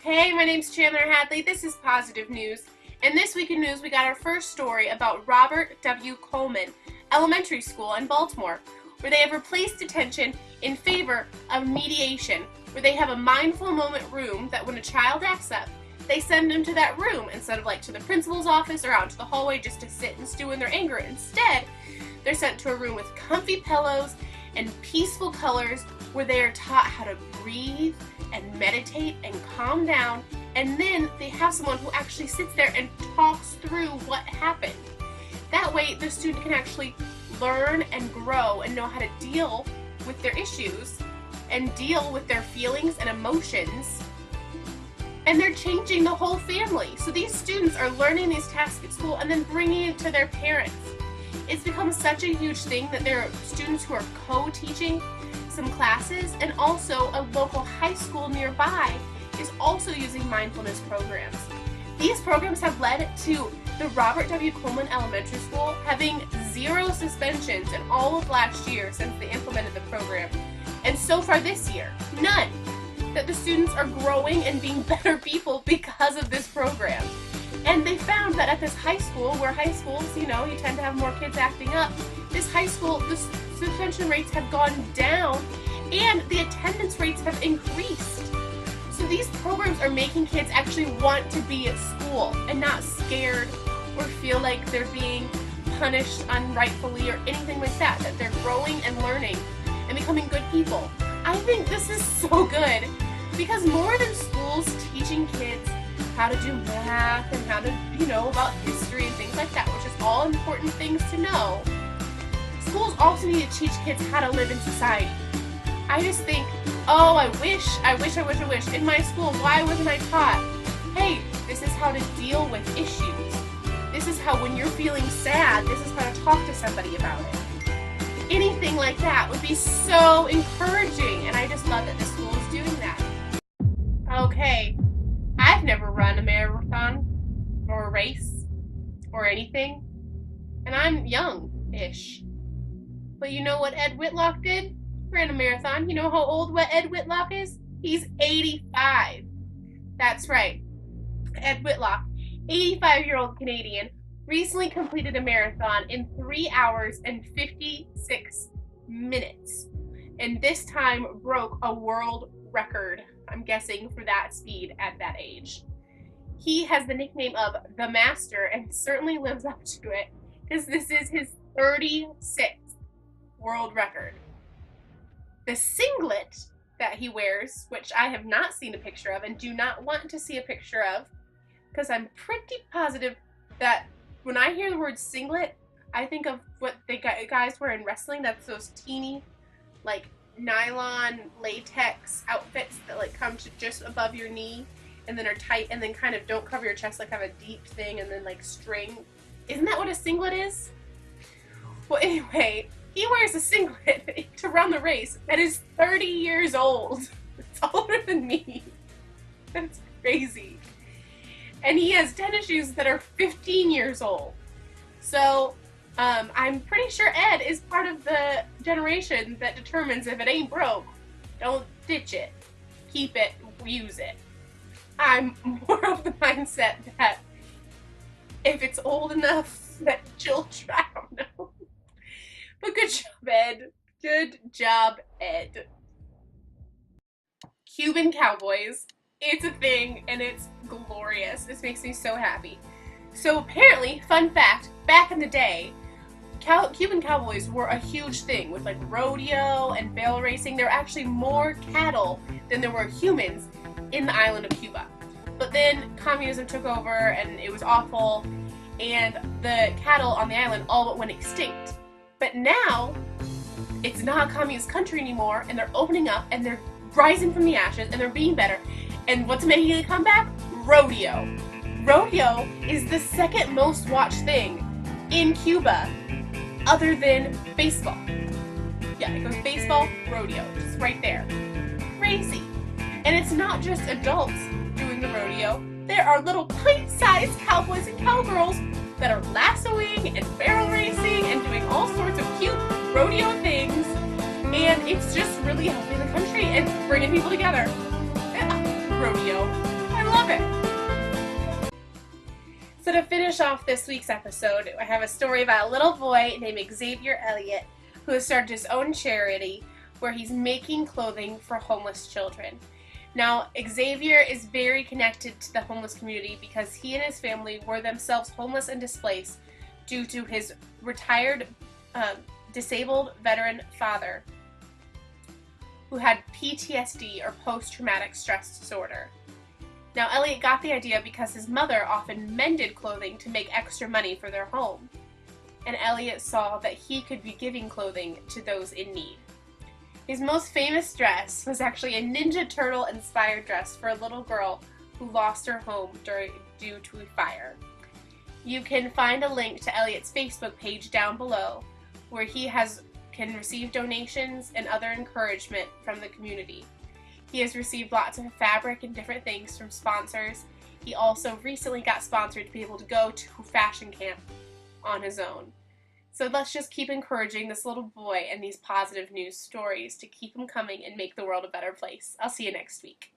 Hey, my name's Chandler Hadley. This is Positive News. And this week in news, we got our first story about Robert W. Coleman Elementary School in Baltimore, where they have replaced detention in favor of mediation, where they have a mindful moment room that when a child acts up, they send them to that room instead of like to the principal's office or out into the hallway just to sit and stew in their anger. Instead, they're sent to a room with comfy pillows and peaceful colors where they are taught how to breathe and meditate and calm down, and then they have someone who actually sits there and talks through what happened. That way the student can actually learn and grow and know how to deal with their issues and deal with their feelings and emotions, and they're changing the whole family. So these students are learning these tasks at school and then bringing it to their parents. It's become such a huge thing that there are students who are co-teaching some classes, and also a local high school nearby is also using mindfulness programs. These programs have led to the Robert W. Coleman Elementary School having 0 suspensions in all of last year since they implemented the program, and so far this year, none. That the students are growing and being better people because of this program. And they found that at this high school, where high schools, you tend to have more kids acting up, this high school, the suspension rates have gone down and the attendance rates have increased. So these programs are making kids actually want to be at school and not scared or feel like they're being punished unrightfully or anything like that, that they're growing and learning and becoming good people. I think this is so good because more than schools teaching kids how to do math and how to, about history and things like that, which is all important things to know, schools also need to teach kids how to live in society. I just think, oh, I wish. In my school, why wasn't I taught, hey, this is how to deal with issues. This is how, when you're feeling sad, this is how to talk to somebody about it. Anything like that would be so encouraging, and I just love that the school is doing that. Okay, I've never run a marathon or a race or anything, and I'm young-ish. But you know what Ed Whitlock did? Ran a marathon. You know how old Ed Whitlock is? He's 85. That's right. Ed Whitlock, 85-year-old Canadian, recently completed a marathon in 3 hours and 56 minutes. And this time broke a world record, I'm guessing, for that speed at that age. He has the nickname of the Master and certainly lives up to it, because this is his 36th world record. The singlet that he wears, which I have not seen a picture of and do not want to see a picture of, because I'm pretty positive that when I hear the word singlet, I think of what the guys wear in wrestling. That's those teeny, like, nylon latex outfits that like come to just above your knee and then are tight and then kind of don't cover your chest, like have a deep thing and then like string. Isn't that what a singlet is? Well, anyway, he wears a singlet to run the race that is 30 years old. It's older than me. That's crazy. And he has tennis shoes that are 15 years old. So I'm pretty sure Ed is part of the generation that determines if it ain't broke, don't ditch it. Keep it, use it. I'm more of the mindset that if it's old enough that you'll try, I don't know. But good job, Ed. Good job, Ed. Cuban cowboys. It's a thing and it's glorious. This makes me so happy. So apparently, fun fact, back in the day, Cuban cowboys were a huge thing with like rodeo and barrel racing. There were actually more cattle than there were humans in the island of Cuba. But then communism took over and it was awful, and the cattle on the island all but went extinct. But now, it's not a communist country anymore, and they're opening up and they're rising from the ashes and they're being better. And what's making a comeback? Rodeo. Rodeo is the second most watched thing in Cuba, other than baseball. Yeah, it goes baseball, rodeo, just right there. Crazy. And it's not just adults doing the rodeo. There are little pint-sized cowboys and cowgirls that are lassoing and barrel racing and doing all sorts of cute rodeo things. And it's just really helping the country and bringing people together. Yeah, rodeo. Okay. So to finish off this week's episode, I have a story about a little boy named Xavier Elliott who has started his own charity where he's making clothing for homeless children. Now, Xavier is very connected to the homeless community because he and his family were themselves homeless and displaced due to his retired disabled veteran father who had PTSD or post-traumatic stress disorder. Now, Elliot got the idea because his mother often mended clothing to make extra money for their home, and Elliot saw that he could be giving clothing to those in need. His most famous dress was actually a Ninja Turtle inspired dress for a little girl who lost her home due to a fire. You can find a link to Elliot's Facebook page down below where he can receive donations and other encouragement from the community. He has received lots of fabric and different things from sponsors. He also recently got sponsored to be able to go to fashion camp on his own. So let's just keep encouraging this little boy and these positive news stories to keep him coming and make the world a better place. I'll see you next week.